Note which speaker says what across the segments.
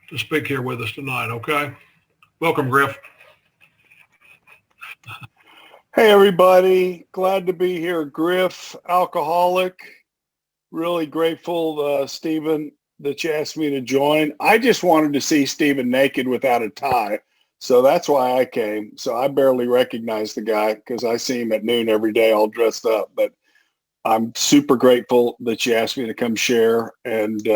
Speaker 1: to speak here with us tonight, okay? Welcome, Grif.
Speaker 2: Hey, everybody. Glad to be here. Grif, alcoholic. Really grateful, Stephen, that you asked me to join. I just wanted to see Stephen naked without a tie. So that's why I came. So I barely recognize the guy because I see him at noon every day all dressed up. But I'm super grateful that you asked me to come share. And,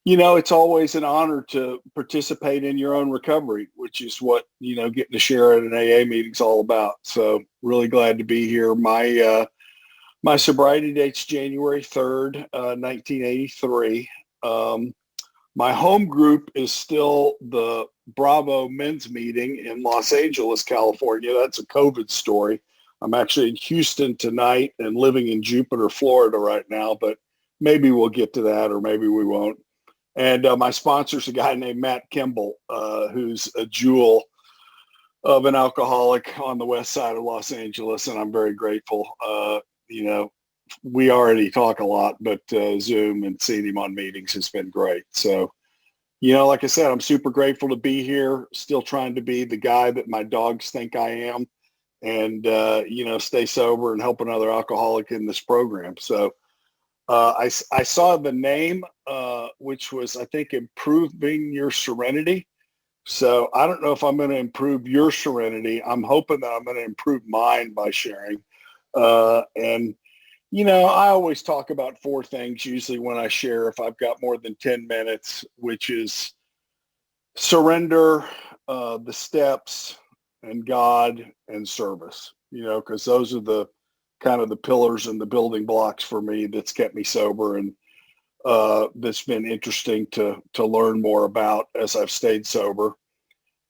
Speaker 2: it's always an honor to participate in your own recovery, which is what, getting to share at an AA meeting is all about. So really glad to be here. My sobriety date's January 3rd, 1983. My home group is still the Bravo men's meeting in Los Angeles, California. That's a COVID story. I'm actually in Houston tonight and living in Jupiter, Florida right now, but maybe we'll get to that or maybe we won't. And my sponsor's a guy named Matt Kimball, who's a jewel of an alcoholic on the west side of Los Angeles, and I'm very grateful. We already talk a lot, but Zoom and seeing him on meetings has been great. So, like I said, I'm super grateful to be here, still trying to be the guy that my dogs think I am and, stay sober and help another alcoholic in this program. So I saw the name, which was, I think, Improving Your Serenity. So I don't know if I'm going to improve your serenity. I'm hoping that I'm going to improve mine by sharing. I always talk about four things usually when I share if I've got more than 10 minutes, which is surrender, the steps, and God and service, because those are the kind of the pillars and the building blocks for me that's kept me sober and that's been interesting to learn more about as I've stayed sober.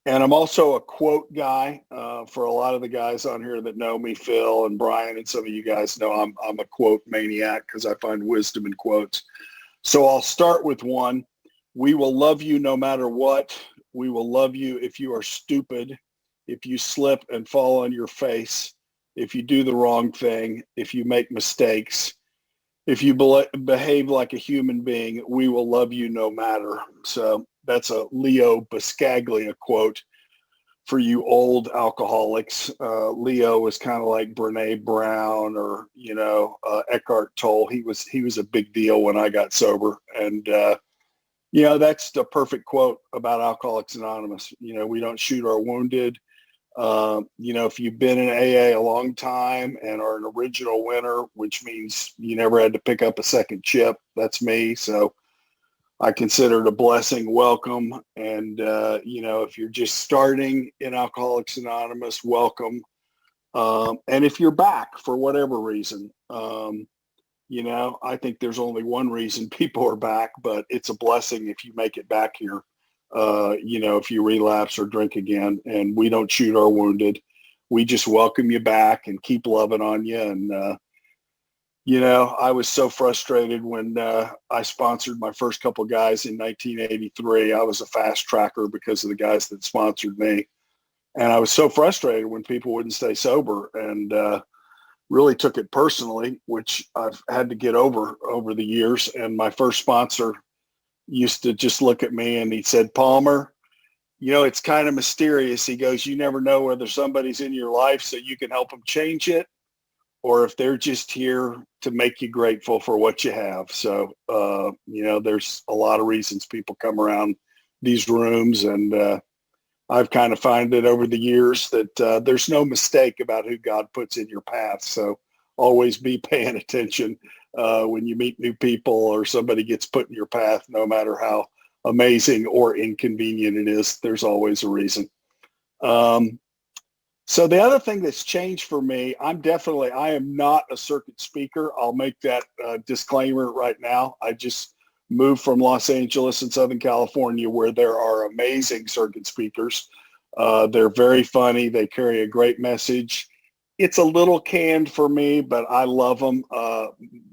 Speaker 2: And I'm also a quote guy for a lot of the guys on here that know me, Phil and Brian, and some of you guys know I'm a quote maniac because I find wisdom in quotes. So I'll start with one. We will love you no matter what. We will love you if you are stupid, if you slip and fall on your face, if you do the wrong thing, if you make mistakes, if you behave like a human being, we will love you no matter. So that's a Leo Buscaglia quote for you old alcoholics. Leo was kind of like Brene Brown or, Eckhart Tolle. He was a big deal when I got sober. And, that's the perfect quote about Alcoholics Anonymous. We don't shoot our wounded. If you've been in AA a long time and are an original winner, which means you never had to pick up a second chip, that's me. So I consider it a blessing, welcome. And, if you're just starting in Alcoholics Anonymous, welcome. And if you're back for whatever reason, I think there's only one reason people are back, but it's a blessing if you make it back here. If you relapse or drink again, and we don't shoot our wounded, we just welcome you back and keep loving on you. And, I was so frustrated when I sponsored my first couple guys in 1983. I was a fast tracker because of the guys that sponsored me. And I was so frustrated when people wouldn't stay sober and really took it personally, which I've had to get over the years. And my first sponsor used to just look at me and he said, Palmer, it's kind of mysterious. He goes, you never know whether somebody's in your life so you can help them change it or if they're just here to make you grateful for what you have. So, there's a lot of reasons people come around these rooms and I've kind of found it over the years that there's no mistake about who God puts in your path. So always be paying attention when you meet new people or somebody gets put in your path, no matter how amazing or inconvenient it is, there's always a reason. So the other thing that's changed for me, I am not a circuit speaker. I'll make that disclaimer right now. I just moved from Los Angeles in Southern California where there are amazing circuit speakers. They're very funny. They carry a great message. It's a little canned for me, but I love them.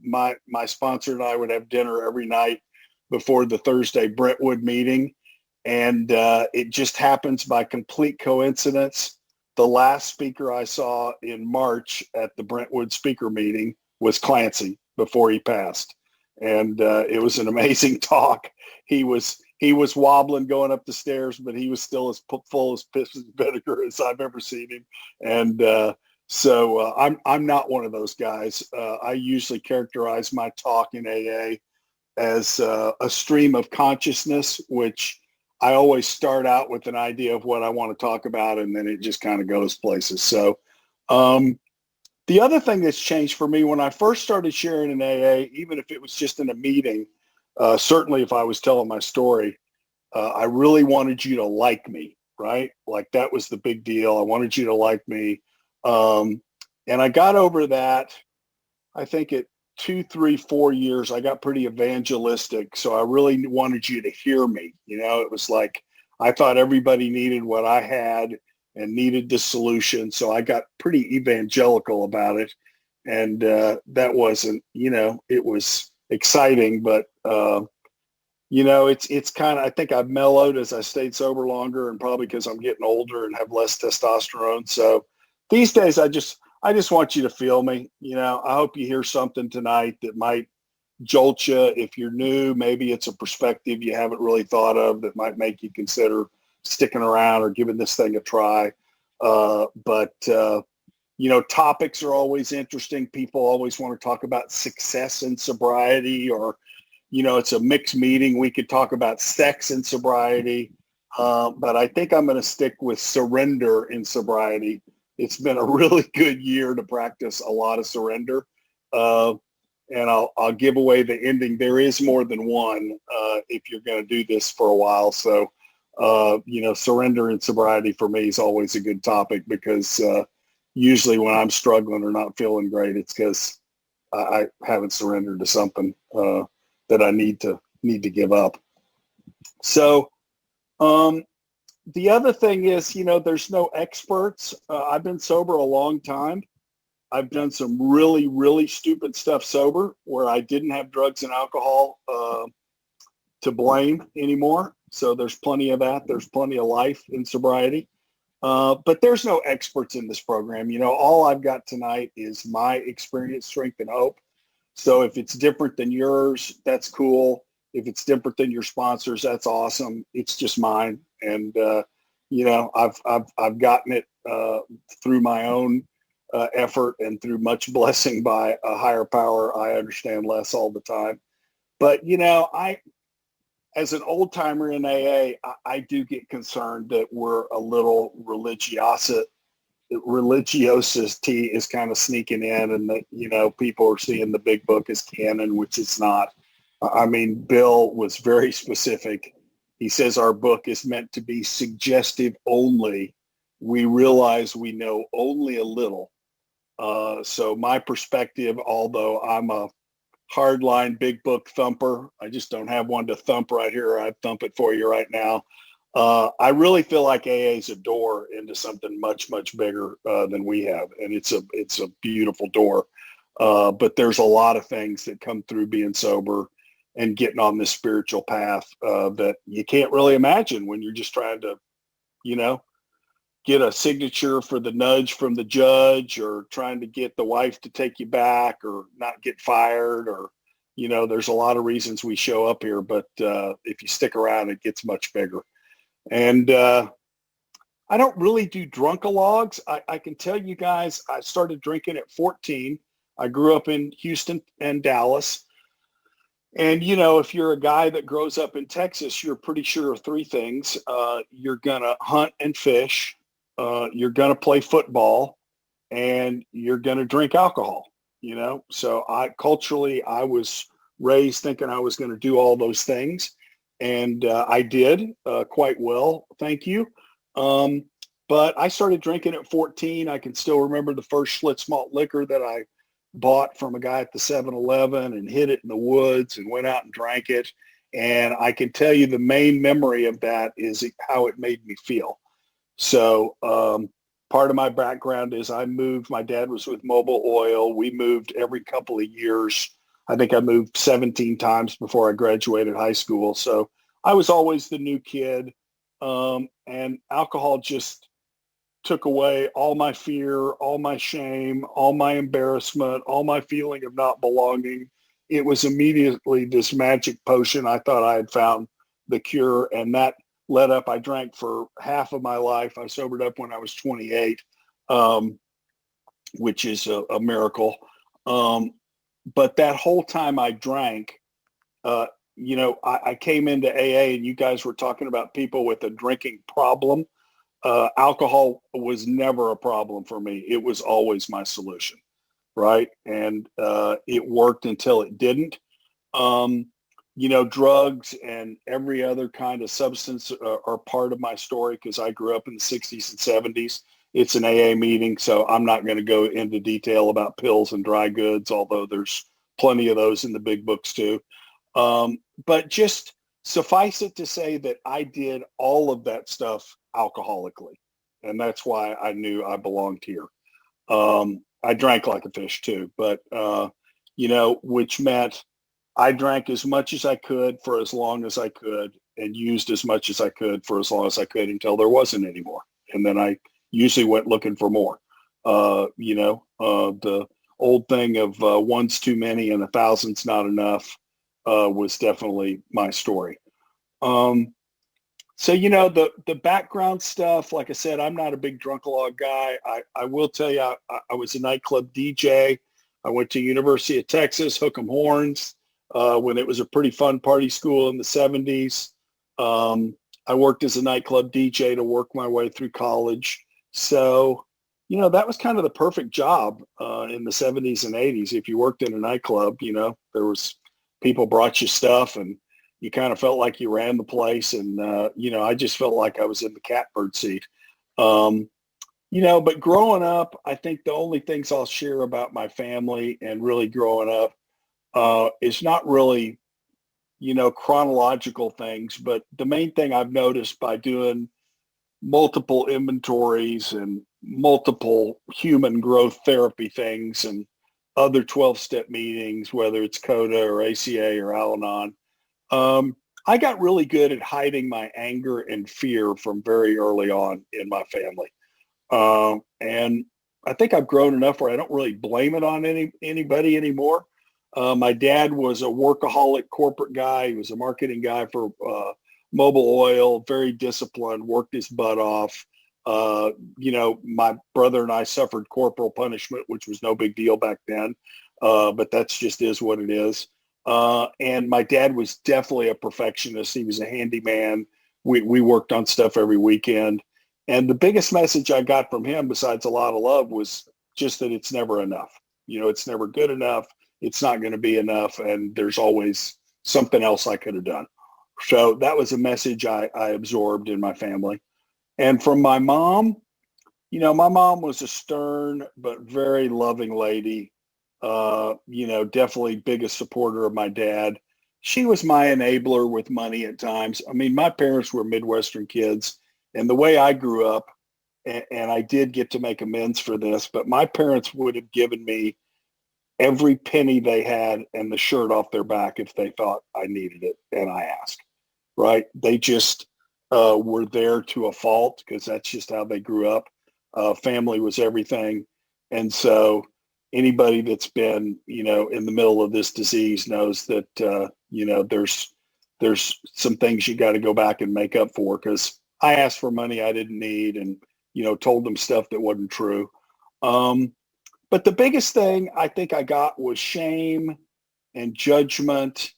Speaker 2: My sponsor and I would have dinner every night before the Thursday Brentwood meeting. And it just happens by complete coincidence. The last speaker I saw in March at the Brentwood speaker meeting was Clancy before he passed. And it was an amazing talk. He he was wobbling going up the stairs, but he was still as full as piss and vinegar as I've ever seen him. And so I'm not one of those guys. I usually characterize my talk in AA as a stream of consciousness, which I always start out with an idea of what I want to talk about, and then it just kind of goes places. So the other thing that's changed for me when I first started sharing in AA, even if it was just in a meeting, certainly if I was telling my story, I really wanted you to like me, right? Like that was the big deal. I wanted you to like me. And I got over that, I think at 2, 3, 4 years, I got pretty evangelistic. So I really wanted you to hear me. You know, it was like, I thought everybody needed what I had and needed the solution. So I got pretty evangelical about it. And that wasn't, you know, it was exciting, but, you know, it's kind of, I think I've mellowed as I stayed sober longer, and probably because I'm getting older and have less testosterone. So these days, I just want you to feel me. You know, I hope you hear something tonight that might jolt you. If you're new, maybe it's a perspective you haven't really thought of that might make you consider sticking around or giving this thing a try. But you know, topics are always interesting. People always want to talk about success in sobriety, or, you know, it's a mixed meeting. We could talk about sex in sobriety. But I think I'm going to stick with surrender in sobriety. It's been a really good year to practice a lot of surrender. And I'll give away the ending. There is more than one if you're going to do this for a while. So, you know, surrender in sobriety for me is always a good topic, because usually when I'm struggling or not feeling great, it's because I haven't surrendered to something that I need to give up. So the other thing is, you know, there's no experts. I've been sober a long time. I've done some really, really stupid stuff sober where I didn't have drugs and alcohol to blame anymore. So there's plenty of that. There's plenty of life in sobriety. But there's no experts in this program. You know, all I've got tonight is my experience, strength, and hope. So if it's different than yours, that's cool. If it's different than your sponsors, that's awesome. It's just mine. And, you know, I've gotten it through my own effort and through much blessing by a higher power. I understand less all the time. But, you know, as an old timer in AA, I do get concerned that we're a little religiosity is kind of sneaking in, and that, you know, people are seeing the big book as canon, which it's not. I mean, Bill was very specific. He says our book is meant to be suggestive only. We realize we know only a little. So my perspective, although I'm a hardline big book thumper, I just don't have one to thump right here. I'd thump it for you right now. I really feel like AA is a door into something much, much bigger than we have. And it's a beautiful door. But there's a lot of things that come through being sober and getting on this spiritual path that you can't really imagine when you're just trying to, you know, get a signature for the nudge from the judge, or trying to get the wife to take you back, or not get fired, or, you know, there's a lot of reasons we show up here. But if you stick around, it gets much bigger. And I don't really do drunkalogs. I can tell you guys, I started drinking at 14. I grew up in Houston and Dallas. And, you know, if you're a guy that grows up in Texas, you're pretty sure of three things. You're going to hunt and fish. You're going to play football, and you're going to drink alcohol, you know? So culturally, I was raised thinking I was going to do all those things. And I did quite well, thank you. But I started drinking at 14. I can still remember the first Schlitz malt liquor that I bought from a guy at the 7-Eleven, and hid it in the woods and went out and drank it. And I can tell you the main memory of that is how it made me feel. So part of my background is I moved. My dad was with Mobil Oil. We moved every couple of years. I think I moved 17 times before I graduated high school. So I was always the new kid. And alcohol just took away all my fear, all my shame, all my embarrassment, all my feeling of not belonging. It was immediately this magic potion I thought I had found the cure, and that led up. I drank for half of my life. I sobered up when I was 28, which is a miracle. But that whole time I drank, I came into AA, and you guys were talking about people with a drinking problem. Alcohol was never a problem for me. It was always my solution, right? And it worked until it didn't. Drugs and every other kind of substance are part of my story because I grew up in the 60s and 70s. It's an AA meeting, so I'm not going to go into detail about pills and dry goods, although there's plenty of those in the big books too. But just suffice it to say that I did all of that stuff alcoholically, and that's why I knew I belonged here. I drank like a fish too, but which meant I drank as much as I could for as long as I could, and used as much as I could for as long as I could until there wasn't any more. And then I usually went looking for more. The old thing of one's too many and 1,000's not enough was definitely my story. So, the background stuff, like I said, I'm not a big drunkalog guy. I will tell you, I was a nightclub DJ. I went to University of Texas, Hook 'em Horns, when it was a pretty fun party school in the 70s. I worked as a nightclub DJ to work my way through college. So, that was kind of the perfect job in the 70s and 80s. If you worked in a nightclub, there was people brought you stuff and you kind of felt like you ran the place. And, I just felt like I was in the catbird seat. But growing up, I think the only things I'll share about my family and really growing up is not really, chronological things. But the main thing I've noticed by doing multiple inventories and multiple human growth therapy things and other 12-step meetings, whether it's CODA or ACA or Al-Anon, I got really good at hiding my anger and fear from very early on in my family. And I think I've grown enough where I don't really blame it on anybody anymore. My dad was a workaholic corporate guy. He was a marketing guy for Mobil Oil, very disciplined, worked his butt off. My brother and I suffered corporal punishment, which was no big deal back then. But that's just is what it is. And my dad was definitely a perfectionist. He was a handyman. We worked on stuff every weekend. And the biggest message I got from him, besides a lot of love, was just that it's never enough. It's never good enough. It's not going to be enough. And there's always something else I could have done. So that was a message I absorbed in my family. And from my mom, my mom was a stern but very loving lady. Definitely biggest supporter of my dad. She was my enabler with money at times. I mean, my parents were Midwestern kids, and the way I grew up, and I did get to make amends for this, but my parents would have given me every penny they had and the shirt off their back if they thought I needed it and I asked, right? They just were there to a fault because that's just how they grew up. Family was everything. And so anybody that's been, in the middle of this disease knows that, there's some things you got to go back and make up for, because I asked for money I didn't need and, told them stuff that wasn't true. But the biggest thing I think I got was shame and judgment,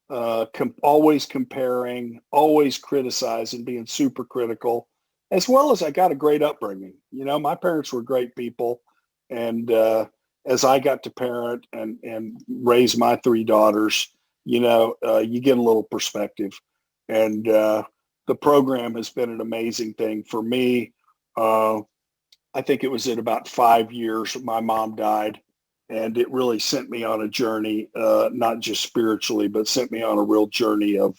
Speaker 2: always comparing, always criticizing, being super critical, as well as I got a great upbringing. My parents were great people. And as I got to parent and raise my 3 daughters, you get a little perspective. And the program has been an amazing thing for me. I think it was at about 5 years, my mom died, and it really sent me on a journey, not just spiritually, but sent me on a real journey of,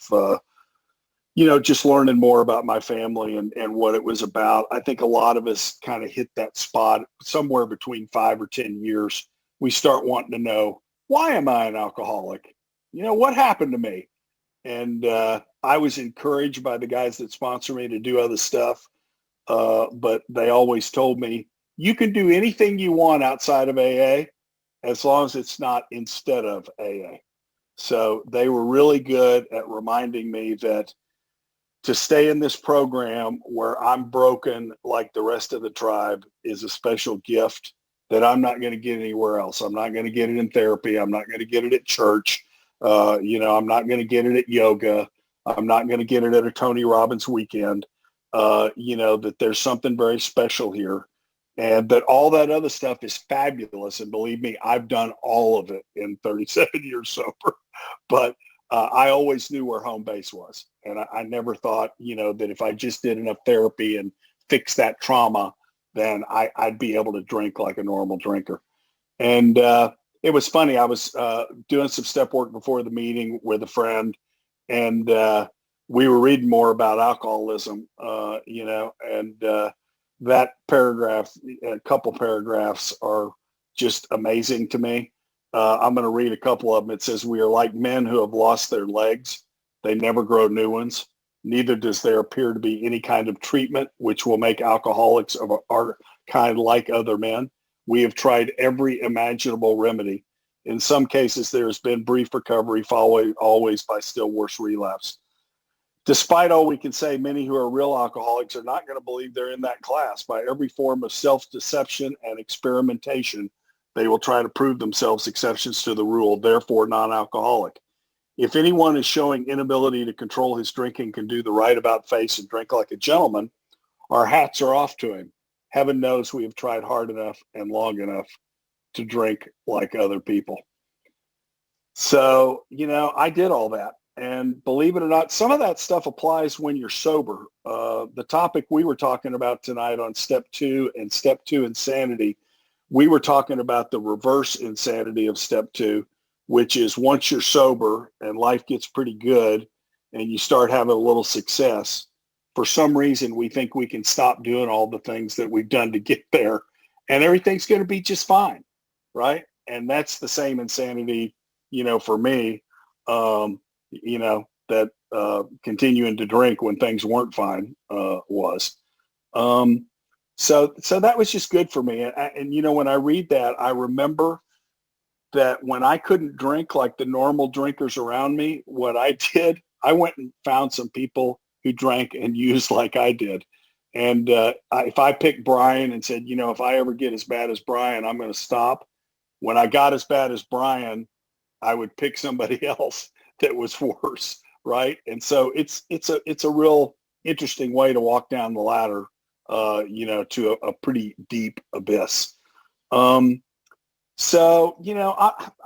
Speaker 2: just learning more about my family and what it was about. I think a lot of us kind of hit that spot somewhere between 5 or 10 years. We start wanting to know, why am I an alcoholic? What happened to me? And I was encouraged by the guys that sponsor me to do other stuff. But they always told me, you can do anything you want outside of AA as long as it's not instead of AA. So they were really good at reminding me that to stay in this program where I'm broken like the rest of the tribe is a special gift that I'm not going to get anywhere else. I'm not going to get it in therapy. I'm not going to get it at church. I'm not going to get it at yoga. I'm not going to get it at a Tony Robbins weekend. That there's something very special here, and that all that other stuff is fabulous. And believe me, I've done all of it in 37 years sober, but I always knew where home base was. And I never thought, that if I just did enough therapy and fixed that trauma, then I'd be able to drink like a normal drinker. And it was funny. I was doing some step work before the meeting with a friend, and we were reading more about alcoholism, and that paragraph, a couple paragraphs are just amazing to me. I'm going to read a couple of them. It says, "We are like men who have lost their legs. They never grow new ones. Neither does there appear to be any kind of treatment which will make alcoholics of our kind like other men. We have tried every imaginable remedy. In some cases, there has been brief recovery, followed always by still worse relapse. Despite all we can say, many who are real alcoholics are not going to believe they're in that class. By every form of self-deception and experimentation, they will try to prove themselves exceptions to the rule, therefore non-alcoholic. If anyone is showing inability to control his drinking, can do the right about face and drink like a gentleman, our hats are off to him. Heaven knows we have tried hard enough and long enough to drink like other people." So, I did all that. And believe it or not, some of that stuff applies when you're sober. The topic we were talking about tonight on step 2 and step 2 insanity, we were talking about the reverse insanity of step 2, which is once you're sober and life gets pretty good and you start having a little success, for some reason we think we can stop doing all the things that we've done to get there and everything's going to be just fine, right? And that's the same insanity, for me, that continuing to drink when things weren't fine was. So that was just good for me. And when I read that, I remember that when I couldn't drink like the normal drinkers around me, what I did, I went and found some people who drank and used like I did. And if I picked Brian and said, if I ever get as bad as Brian, I'm going to stop. When I got as bad as Brian, I would pick somebody else that was worse, right? And so it's a real interesting way to walk down the ladder, to a pretty deep abyss. So,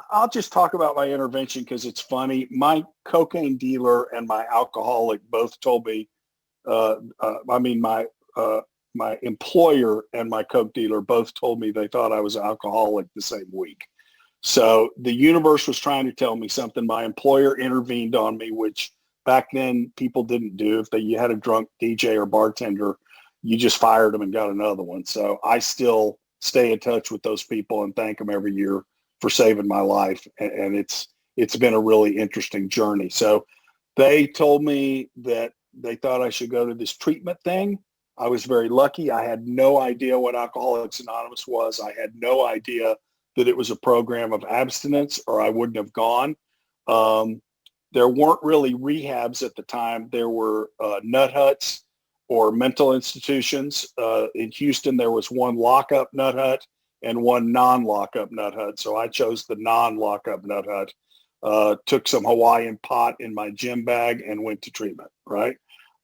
Speaker 2: I'll just talk about my intervention because it's funny. My cocaine dealer and my alcoholic both told me, my employer and my coke dealer both told me they thought I was an alcoholic the same week. So the universe was trying to tell me something. My employer intervened on me, which back then people didn't do. If you had a drunk DJ or bartender, you just fired them and got another one. So I still stay in touch with those people and thank them every year for saving my life. And it's been a really interesting journey. So they told me that they thought I should go to this treatment thing. I was very lucky. I had no idea what Alcoholics Anonymous was. I had no idea that it was a program of abstinence, or I wouldn't have gone. There weren't really rehabs at the time. There were nut huts or mental institutions. In Houston, there was one lockup nut hut and one non-lockup nut hut. So I chose the non-lockup nut hut, took some Hawaiian pot in my gym bag and went to treatment, right?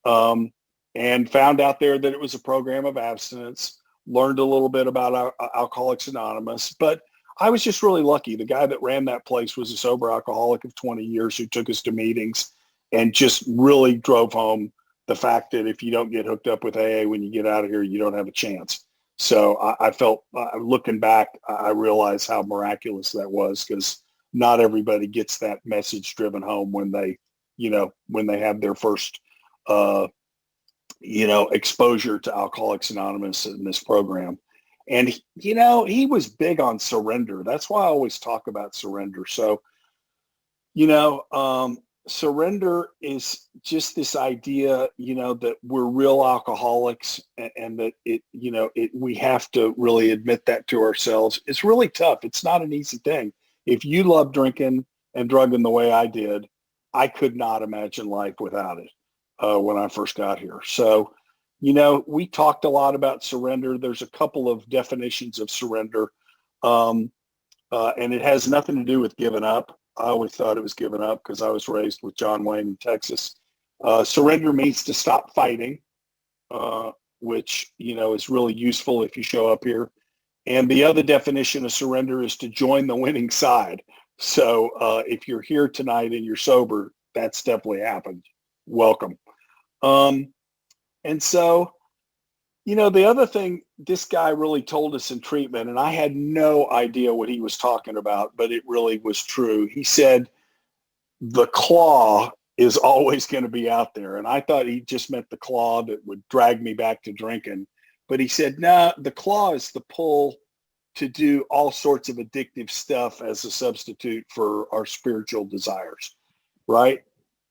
Speaker 2: And found out there that it was a program of abstinence, learned a little bit about Alcoholics Anonymous, but I was just really lucky. The guy that ran that place was a sober alcoholic of 20 years who took us to meetings and just really drove home the fact that if you don't get hooked up with AA when you get out of here, you don't have a chance. So I felt, looking back, I realized how miraculous that was, because not everybody gets that message driven home when they have their first, exposure to Alcoholics Anonymous in this program. And, he was big on surrender. That's why I always talk about surrender. So, surrender is just this idea, that we're real alcoholics and that we have to really admit that to ourselves. It's really tough. It's not an easy thing. If you love drinking and drugging the way I did, I could not imagine life without it. when I first got here. So, we talked a lot about surrender. There's a couple of definitions of surrender, and it has nothing to do with giving up. I always thought it was giving up because I was raised with John Wayne in Texas. Surrender means to stop fighting, which, is really useful if you show up here. And the other definition of surrender is to join the winning side. So if you're here tonight and you're sober, that's definitely happened. Welcome. And so, the other thing this guy really told us in treatment, and I had no idea what he was talking about, but it really was true. He said, the claw is always going to be out there. And I thought he just meant the claw that would drag me back to drinking. But he said, no, the claw is the pull to do all sorts of addictive stuff as a substitute for our spiritual desires, right?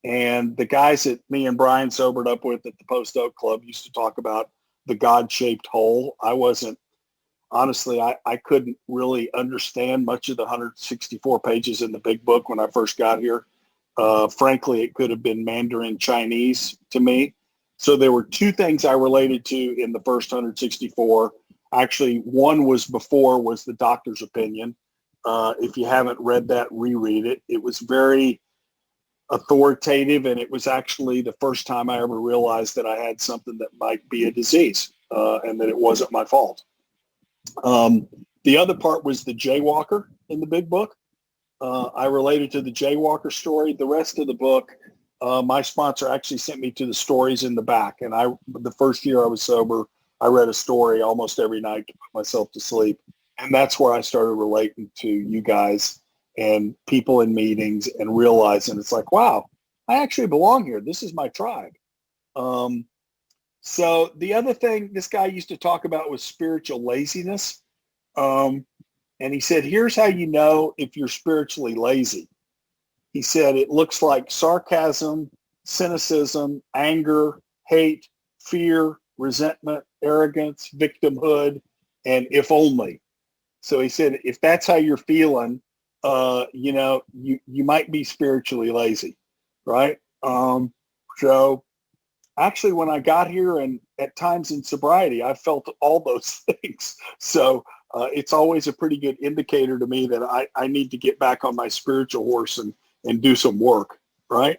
Speaker 2: And the guys that me and Brian sobered up with at the Post Oak Club used to talk about the God-shaped hole. Honestly, I couldn't really understand much of the 164 pages in the big book when I first got here. Frankly, it could have been Mandarin Chinese to me. So there were two things I related to in the first 164. Actually, one was the doctor's opinion. If you haven't read that, reread it. It was very authoritative, and it was actually the first time I ever realized that I had something that might be a disease, and that it wasn't my fault. The other part was the jaywalker in the big book. I related to the jaywalker story. The rest of the book, my sponsor actually sent me to the stories in the back. And the first year I was sober, I read a story almost every night to put myself to sleep. And that's where I started relating to you guys and people in meetings and realizing it's like, wow, I actually belong here. This is my tribe. So the other thing this guy used to talk about was spiritual laziness. And he said, here's how you know if you're spiritually lazy. He said, it looks like sarcasm, cynicism, anger, hate, fear, resentment, arrogance, victimhood, and if only. So he said, if that's how you're feeling, you might be spiritually lazy, right? So actually, when I got here and at times in sobriety, I felt all those things. So it's always a pretty good indicator to me that I need to get back on my spiritual horse and do some work, right?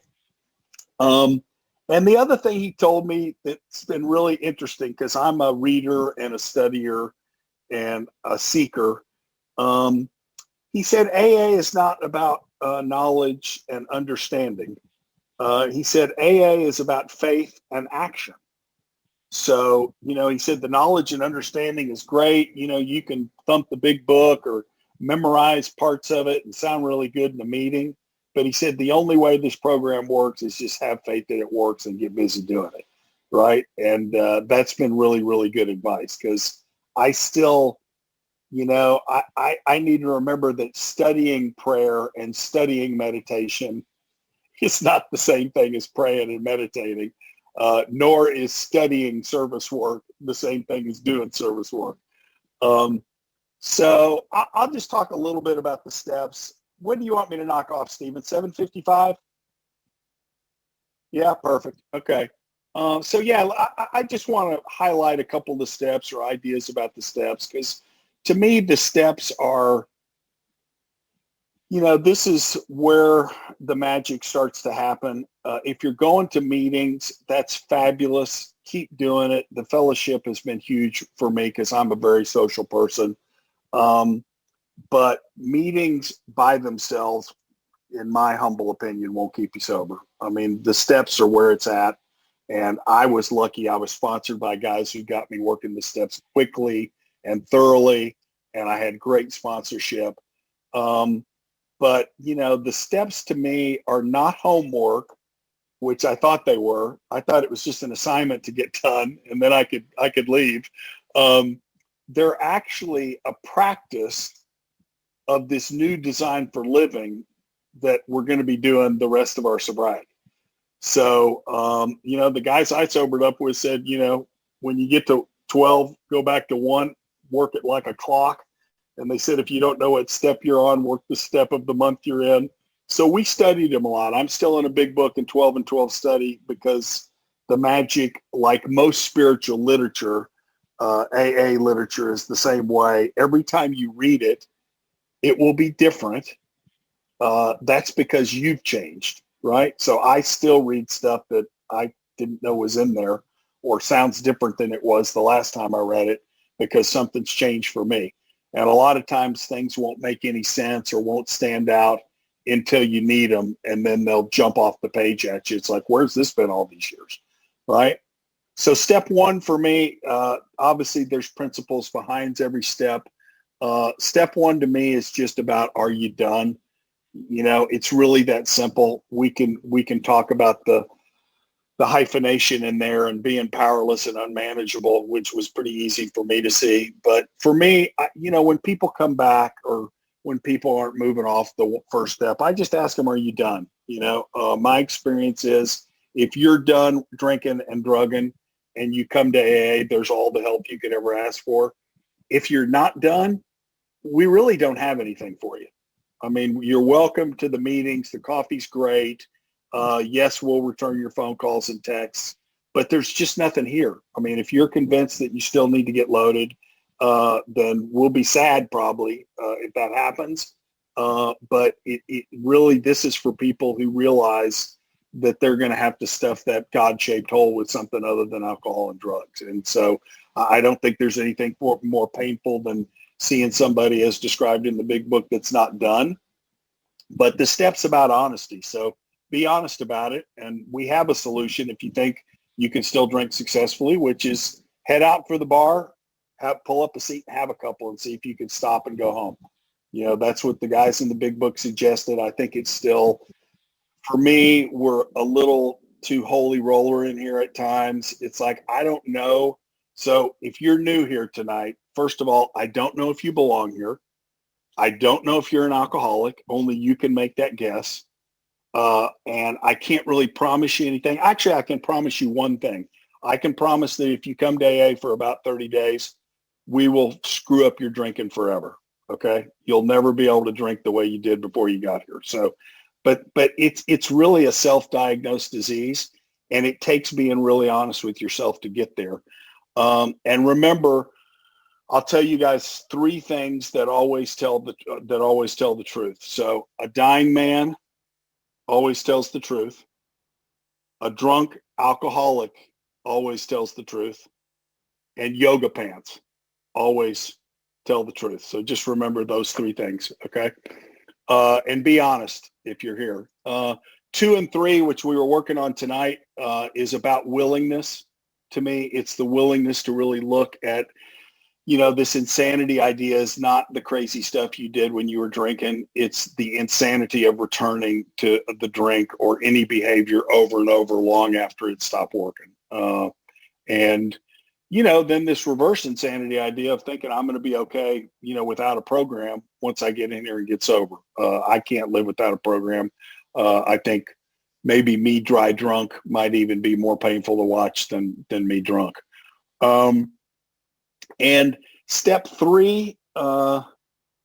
Speaker 2: And the other thing he told me that's been really interesting, because I'm a reader and a studier and a seeker, he said AA is not about knowledge and understanding. He said AA is about faith and action. So, he said the knowledge and understanding is great. You can thump the big book or memorize parts of it and sound really good in a meeting. But he said the only way this program works is just have faith that it works and get busy doing it, right? And that's been really, really good advice, because I still, I need to remember that studying prayer and studying meditation is not the same thing as praying and meditating, nor is studying service work the same thing as doing service work. So I'll just talk a little bit about the steps. When do you want me to knock off, Stephen? 7:55? Yeah, perfect. Okay. So yeah, I just want to highlight a couple of the steps or ideas about the steps, because to me, the steps are, this is where the magic starts to happen. If you're going to meetings, that's fabulous. Keep doing it. The fellowship has been huge for me because I'm a very social person. But meetings by themselves, in my humble opinion, won't keep you sober. I mean, the steps are where it's at. And I was lucky. I was sponsored by guys who got me working the steps quickly and thoroughly. And I had great sponsorship. But, the steps to me are not homework, which I thought they were. I thought it was just an assignment to get done, and then I could leave. They're actually a practice of this new design for living that we're going to be doing the rest of our sobriety. So, the guys I sobered up with said, when you get to 12, go back to 1, work it like a clock. And they said, if you don't know what step you're on, work the step of the month you're in. So we studied them a lot. I'm still in a big book in 12 and 12 study because the magic, like most spiritual literature, AA literature is the same way. Every time you read it, it will be different. That's because you've changed, right? So I still read stuff that I didn't know was in there or sounds different than it was the last time I read it because something's changed for me. And a lot of times things won't make any sense or won't stand out until you need them, and then they'll jump off the page at you. It's like, where's this been all these years, right? So step one for me, obviously there's principles behind every step. Step one to me is just about, are you done? You know, it's really that simple. We can talk about the hyphenation in there and being powerless and unmanageable, which was pretty easy for me to see. But for me, when people come back or when people aren't moving off the first step, I just ask them, are you done? My experience is if you're done drinking and drugging and you come to AA, there's all the help you could ever ask for. If you're not done, we really don't have anything for you. I mean, you're welcome to the meetings. The coffee's great. Yes, we'll return your phone calls and texts, but there's just nothing here. I mean, if you're convinced that you still need to get loaded, then we'll be sad probably if that happens. But it really, this is for people who realize that they're going to have to stuff that God-shaped hole with something other than alcohol and drugs. And so I don't think there's anything more painful than seeing somebody as described in the big book that's not done. But the step's about honesty. So be honest about it. And we have a solution if you think you can still drink successfully, which is head out for the bar, pull up a seat and have a couple and see if you can stop and go home. That's what the guys in the big book suggested. I think it's still, for me, we're a little too holy roller in here at times. It's like, I don't know. So if you're new here tonight, first of all, I don't know if you belong here. I don't know if you're an alcoholic. Only you can make that guess. And I can't really promise you anything. Actually, I can promise you one thing. I can promise that if you come to AA for about 30 days, we will screw up your drinking forever. Okay. You'll never be able to drink the way you did before you got here. So, but it's really a self-diagnosed disease, and it takes being really honest with yourself to get there. And remember, I'll tell you guys three things that always tell the truth. So a dying man always tells the truth. A drunk alcoholic always tells the truth. And yoga pants always tell the truth. So just remember those three things, okay? And be honest if you're here. 2 and 3, which we were working on tonight, is about willingness. To me, it's the willingness to really look at, this insanity idea is not the crazy stuff you did when you were drinking. It's the insanity of returning to the drink or any behavior over and over long after it stopped working. And then this reverse insanity idea of thinking I'm going to be okay, without a program once I get in here and get sober. I can't live without a program. I think maybe me dry drunk might even be more painful to watch than me drunk. And step 3,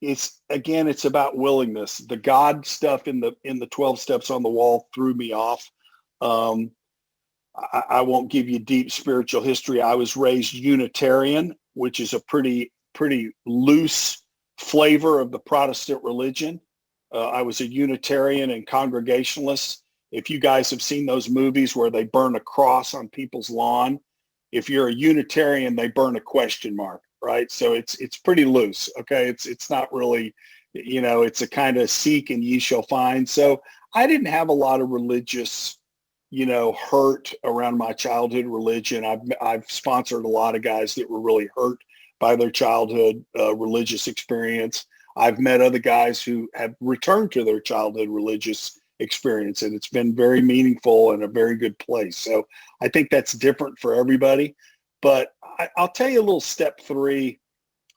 Speaker 2: it's about willingness. The God stuff in the 12 steps on the wall threw me off. I won't give you deep spiritual history. I was raised Unitarian, which is a pretty loose flavor of the Protestant religion. I was a Unitarian and Congregationalist. If you guys have seen those movies where they burn a cross on people's lawn, if you're a Unitarian, they burn a question mark, right? So it's pretty loose, okay? It's not really, it's a kind of seek and ye shall find. So I didn't have a lot of religious hurt around my childhood religion. I've sponsored a lot of guys that were really hurt by their childhood religious experience. I've met other guys who have returned to their childhood religious experience, and it's been very meaningful and a very good place. So I think that's different for everybody. But I'll tell you a little step 3.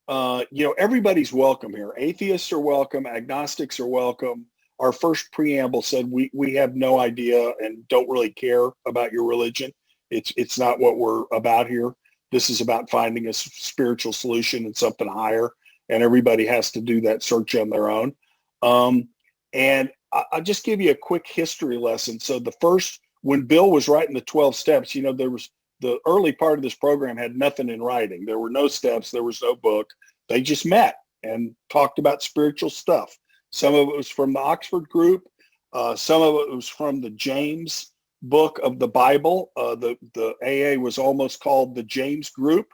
Speaker 2: Everybody's welcome here. Atheists are welcome. Agnostics are welcome. Our first preamble said we have no idea and don't really care about your religion. It's not what we're about here. This is about finding a spiritual solution and something higher, and everybody has to do that search on their own. And I'll just give you a quick history lesson. So the first when Bill was writing the 12 steps, there was the early part of this program had nothing in writing. There were no steps. There was no book. They just met and talked about spiritual stuff. Some of it was from the Oxford group. Some of it was from the James book of the Bible. The AA was almost called the James group,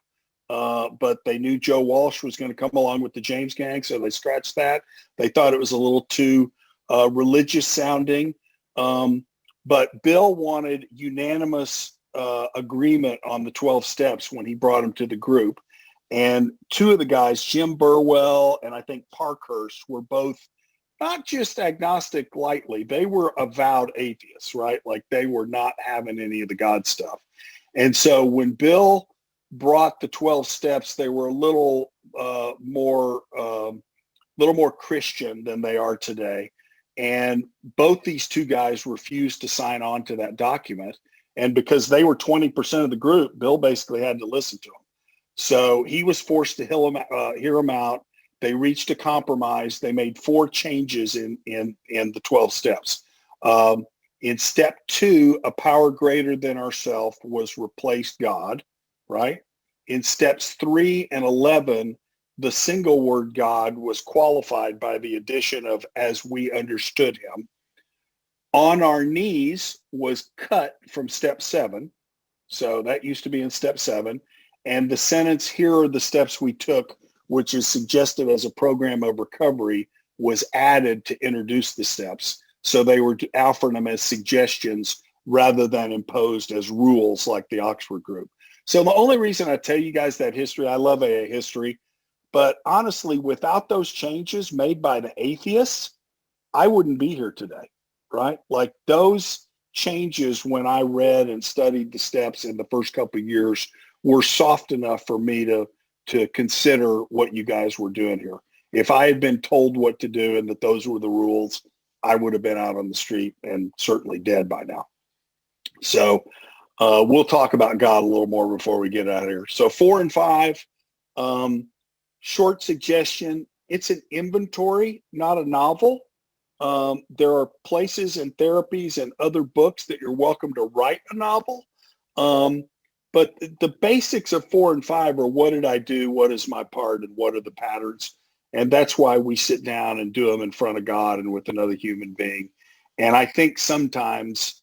Speaker 2: but they knew Joe Walsh was going to come along with the James gang, so they scratched that. They thought it was a little too religious sounding. But Bill wanted unanimous agreement on the 12 steps when he brought them to the group. And two of the guys, Jim Burwell and I think Parkhurst, were both not just agnostic lightly. They were avowed atheists, right? Like they were not having any of the God stuff. And so when Bill brought the 12 steps, they were a little more Christian than they are today. And both these two guys refused to sign on to that document. And because they were 20% of the group, Bill basically had to listen to them. So he was forced to hear them out. They reached a compromise. They made 4 changes in the 12 steps. In step 2, a power greater than ourself was replaced God, right? In steps 3 and 11, the single word God was qualified by the addition of as we understood him. On our knees was cut from step 7. So that used to be in step 7. And the sentence, here are the steps we took, which is suggested as a program of recovery, was added to introduce the steps. So they were offering them as suggestions rather than imposed as rules like the Oxford group. So the only reason I tell you guys that history, I love AA history, but honestly, without those changes made by the atheists, I wouldn't be here today, right? Like those changes when I read and studied the steps in the first couple of years were soft enough for me to consider what you guys were doing here. If I had been told what to do and that those were the rules, I would have been out on the street and certainly dead by now. So we'll talk about God a little more before we get out of here. So 4 and 5, short suggestion. It's an inventory, not a novel. There are places and therapies and other books that you're welcome to write a novel. But the basics of 4 and 5 are what did I do? What is my part? And what are the patterns? And that's why we sit down and do them in front of God and with another human being. And I think sometimes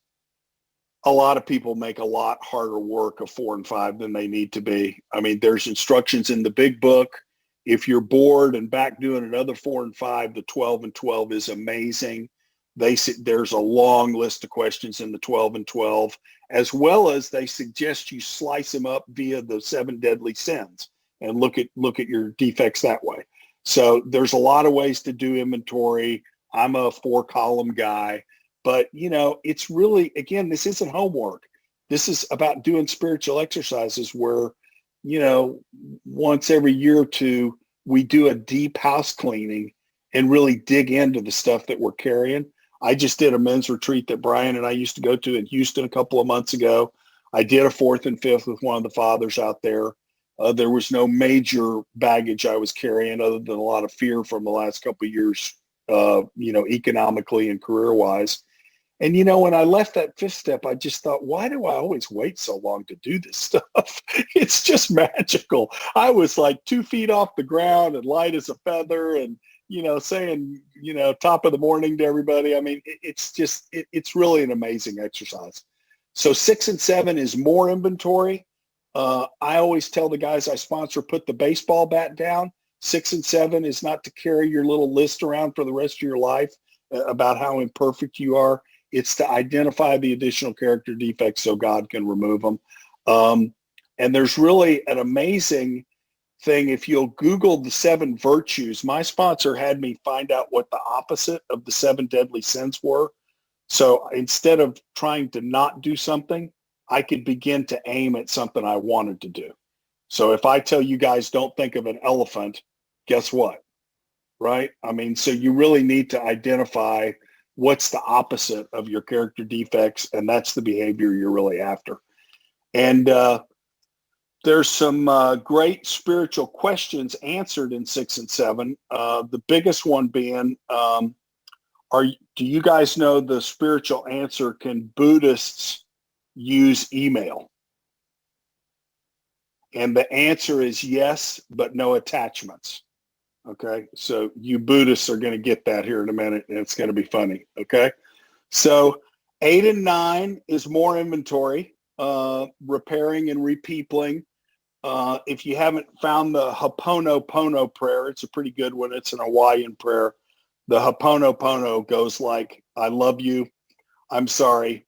Speaker 2: a lot of people make a lot harder work of 4 and 5 than they need to be. I mean, there's instructions in the big book. If you're bored and back doing another 4 and 5, the 12 and 12 is amazing. There's a long list of questions in the 12 and 12, as well as they suggest you slice them up via the 7 deadly sins and look at your defects that way. So there's a lot of ways to do inventory. I'm a 4-column guy, but it's really, again, this isn't homework. This is about doing spiritual exercises where, once every year or two, we do a deep house cleaning and really dig into the stuff that we're carrying. I just did a men's retreat that Brian and I used to go to in Houston a couple of months ago. I did a 4th and 5th with one of the fathers out there. There was no major baggage I was carrying other than a lot of fear from the last couple of years, economically and career-wise. And, when I left that 5th step, I just thought, why do I always wait so long to do this stuff? It's just magical. I was like 2 feet off the ground and light as a feather and, saying, top of the morning to everybody. I mean, it's really an amazing exercise. So 6 and 7 is more inventory. I always tell the guys I sponsor, put the baseball bat down. 6 and 7 is not to carry your little list around for the rest of your life about how imperfect you are. It's to identify the additional character defects so God can remove them. And there's really an amazing thing. If you'll Google the 7 virtues, my sponsor had me find out what the opposite of the 7 deadly sins were. So instead of trying to not do something, I could begin to aim at something I wanted to do. So if I tell you guys don't think of an elephant, guess what? Right? I mean, so you really need to identify what's the opposite of your character defects, and that's the behavior you're really after. And there's some great spiritual questions answered in 6 and 7. The biggest one being, do you guys know the spiritual answer? Can Buddhists use email? And the answer is yes, but no attachments. Okay, so you Buddhists are going to get that here in a minute, and it's going to be funny. Okay, so 8 and 9 is more inventory, repairing and repeopling. If you haven't found the Ho'oponopono prayer, it's a pretty good one. It's an Hawaiian prayer. The Ho'oponopono goes like, I love you, I'm sorry,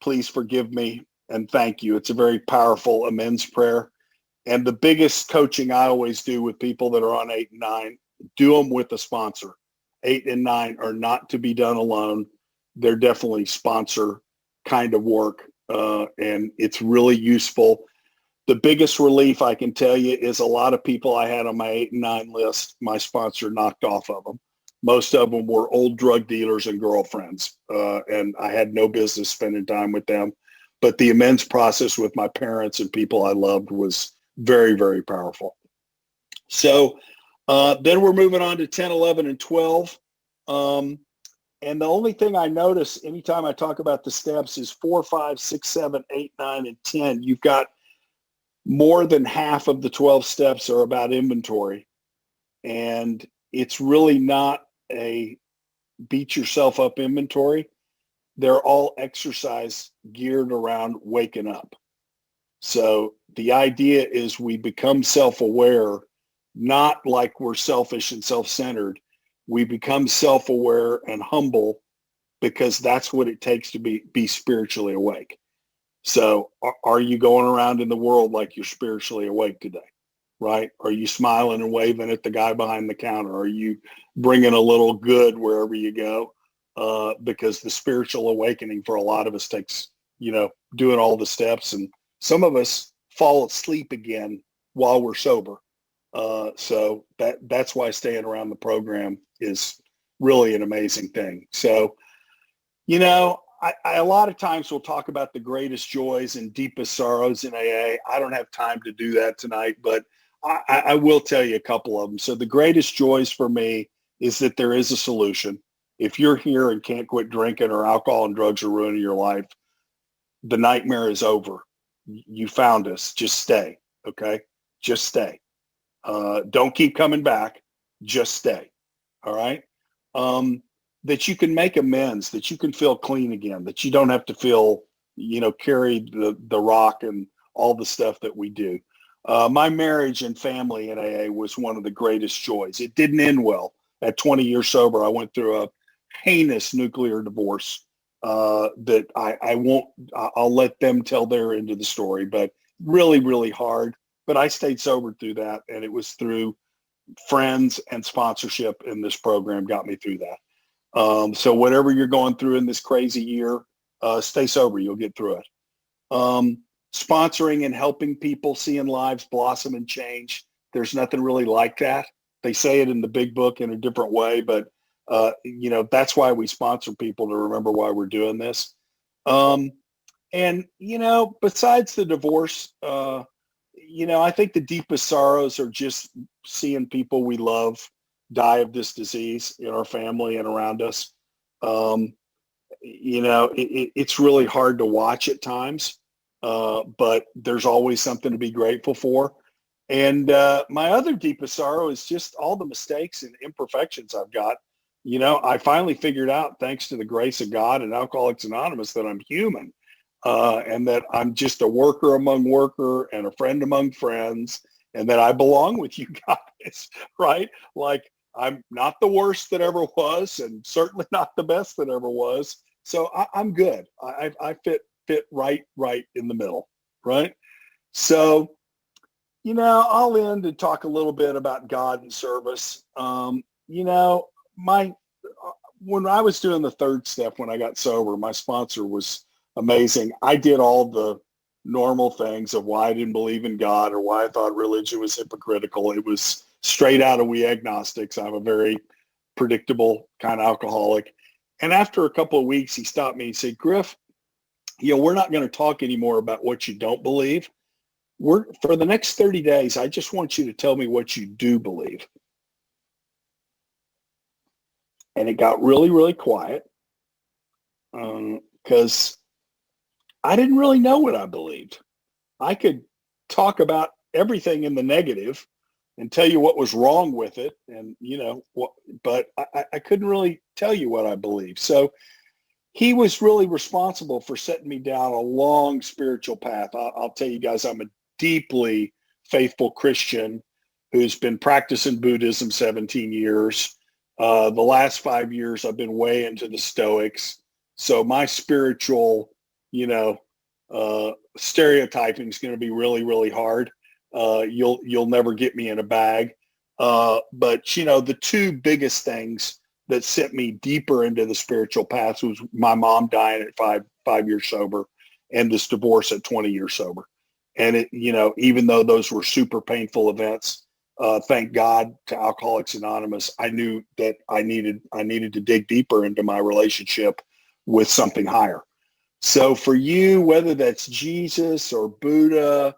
Speaker 2: please forgive me, and thank you. It's a very powerful amends prayer. And the biggest coaching I always do with people that are on 8 and 9, do them with a sponsor. 8 and 9 are not to be done alone. They're definitely sponsor kind of work, and it's really useful. The biggest relief I can tell you is a lot of people I had on my 8 and 9 list, my sponsor knocked off of them. Most of them were old drug dealers and girlfriends, and I had no business spending time with them. But the amends process with my parents and people I loved was very, very powerful. So then we're moving on to 10, 11, and 12. And the only thing I notice anytime I talk about the steps is 4, 5, 6, 7, 8, 9, and 10. You've got more than half of the 12 steps are about inventory. And it's really not a beat yourself up inventory. They're all exercise geared around waking up. So the idea is we become self-aware, not like we're selfish and self-centered. We become self-aware and humble because that's what it takes to be spiritually awake. So are you going around in the world like you're spiritually awake today, right? Are you smiling and waving at the guy behind the counter? Are you bringing a little good wherever you go? Because the spiritual awakening for a lot of us takes, doing all the steps, and some of us fall asleep again while we're sober. So that's why staying around the program is really an amazing thing. So, I a lot of times will talk about the greatest joys and deepest sorrows in AA. I don't have time to do that tonight, but I will tell you a couple of them. So the greatest joys for me is that there is a solution. If you're here and can't quit drinking, or alcohol and drugs are ruining your life, the nightmare is over. You found us. Just stay. Okay. Just stay. Don't keep coming back. Just stay. All right. That you can make amends, that you can feel clean again, that you don't have to feel, carry the rock and all the stuff that we do. My marriage and family in AA was one of the greatest joys. It didn't end well. At 20 years sober, I went through a heinous nuclear divorce that I'll let them tell their end of the story, but really, really hard. But I stayed sober through that, and it was through friends and sponsorship in this program got me through that. So whatever you're going through in this crazy year, stay sober. You'll get through it. Sponsoring and helping people, seeing lives blossom and change. There's nothing really like that. They say it in the big book in a different way, but that's why we sponsor people, to remember why we're doing this. And besides the divorce, I think the deepest sorrows are just seeing people we love die of this disease in our family and around us. It's really hard to watch at times, but there's always something to be grateful for. And my other deepest sorrow is just all the mistakes and imperfections I've got. I finally figured out, thanks to the grace of God and Alcoholics Anonymous, that I'm human, and that I'm just a worker among worker and a friend among friends, and that I belong with you guys, right? Like, I'm not the worst that ever was, and certainly not the best that ever was. So I'm good. I fit right in the middle, right? So, I'll end and talk a little bit about God and service. When I was doing the third step, when I got sober, my sponsor was amazing. I did all the normal things of why I didn't believe in God or why I thought religion was hypocritical. It was straight out of We Agnostics. I'm a very predictable kind of alcoholic. And after a couple of weeks, he stopped me and said, Grif, we're not going to talk anymore about what you don't believe. For the next 30 days, I just want you to tell me what you do believe. And it got really, really quiet because I didn't really know what I believed. I could talk about everything in the negative and tell you what was wrong with it, and but I couldn't really tell you what I believed. So he was really responsible for setting me down a long spiritual path. I'll tell you guys, I'm a deeply faithful Christian who's been practicing Buddhism 17 years. The last 5 years, I've been way into the Stoics. So my spiritual, stereotyping is going to be really, really hard. You'll never get me in a bag. But the two biggest things that sent me deeper into the spiritual path was my mom dying at five years sober, and this divorce at 20 years sober. And it, even though those were super painful events, thank God to Alcoholics Anonymous, I knew that I needed to dig deeper into my relationship with something higher. So for you, whether that's Jesus or Buddha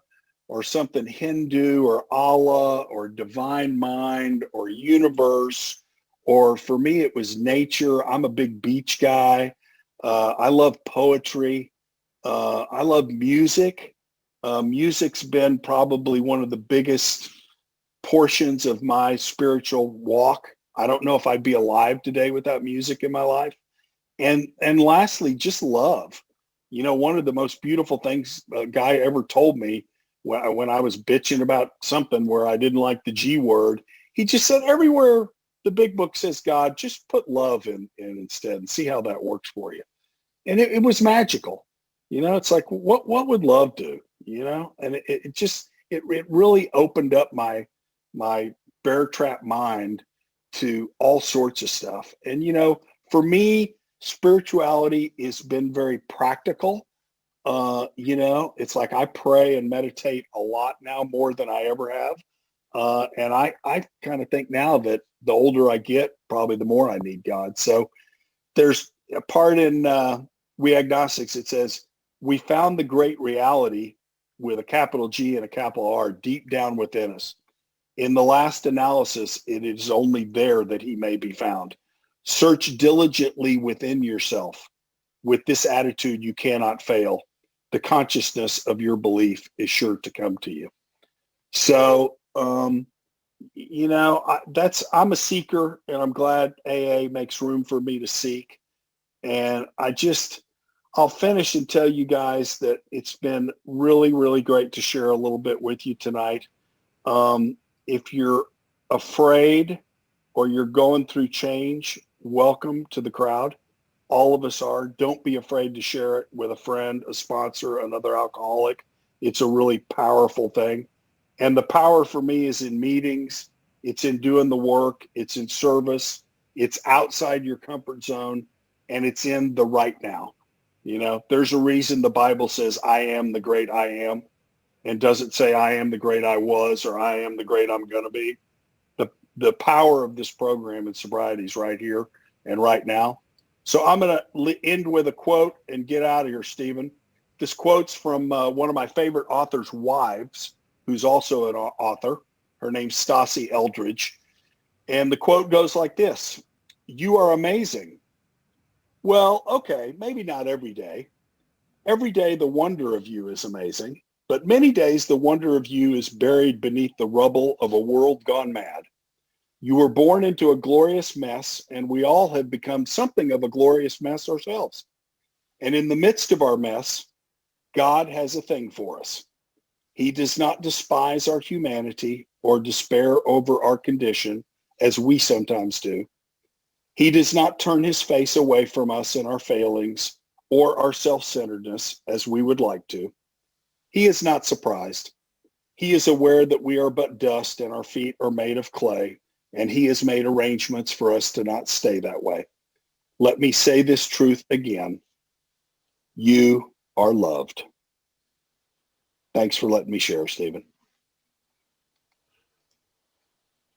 Speaker 2: or something Hindu or Allah or divine mind or universe, or for me, it was nature. I'm a big beach guy. I love poetry. I love music. Music's been probably one of the biggest portions of my spiritual walk. I don't know if I'd be alive today without music in my life. And lastly, just love. One of the most beautiful things a guy ever told me when I was bitching about something where I didn't like the G word, he just said, everywhere the big book says God, just put love in instead and see how that works for you. And it was magical. It's like, what would love do? And it really opened up my bear trap mind to all sorts of stuff. And, for me, spirituality has been very practical. It's like I pray and meditate a lot now, more than I ever have. And I kind of think now that the older I get, probably the more I need God. So there's a part in We Agnostics, it says, we found the great reality with a capital G and a capital R deep down within us. In the last analysis, it is only there that he may be found. Search diligently within yourself. With this attitude, you cannot fail. The consciousness of your belief is sure to come to you. So, I'm a seeker, and I'm glad AA makes room for me to seek. And I'll finish and tell you guys that it's been really, really great to share a little bit with you tonight. If you're afraid or you're going through change, welcome to the crowd. All of us are. Don't be afraid to share it with a friend, a sponsor, another alcoholic. It's a really powerful thing. And the power for me is in meetings. It's in doing the work. It's in service. It's outside your comfort zone. And it's in the right now. There's a reason the Bible says, I am the great I am, and doesn't say I am the great I was or I am the great I'm going to be. The power of this program and sobriety is right here and right now. So I'm going to end with a quote and get out of here, Stephen. This quote's from one of my favorite authors' wives, who's also an author. Her name's Stasi Eldridge. And the quote goes like this: you are amazing. Well, okay, maybe not every day. Every day the wonder of you is amazing, but many days the wonder of you is buried beneath the rubble of a world gone mad. You were born into a glorious mess, and we all have become something of a glorious mess ourselves. And in the midst of our mess, God has a thing for us. He does not despise our humanity or despair over our condition, as we sometimes do. He does not turn his face away from us and our failings or our self-centeredness, as we would like to. He is not surprised. He is aware that we are but dust and our feet are made of clay, and he has made arrangements for us to not stay that way. Let me say this truth again. You are loved. Thanks for letting me share, Stephen.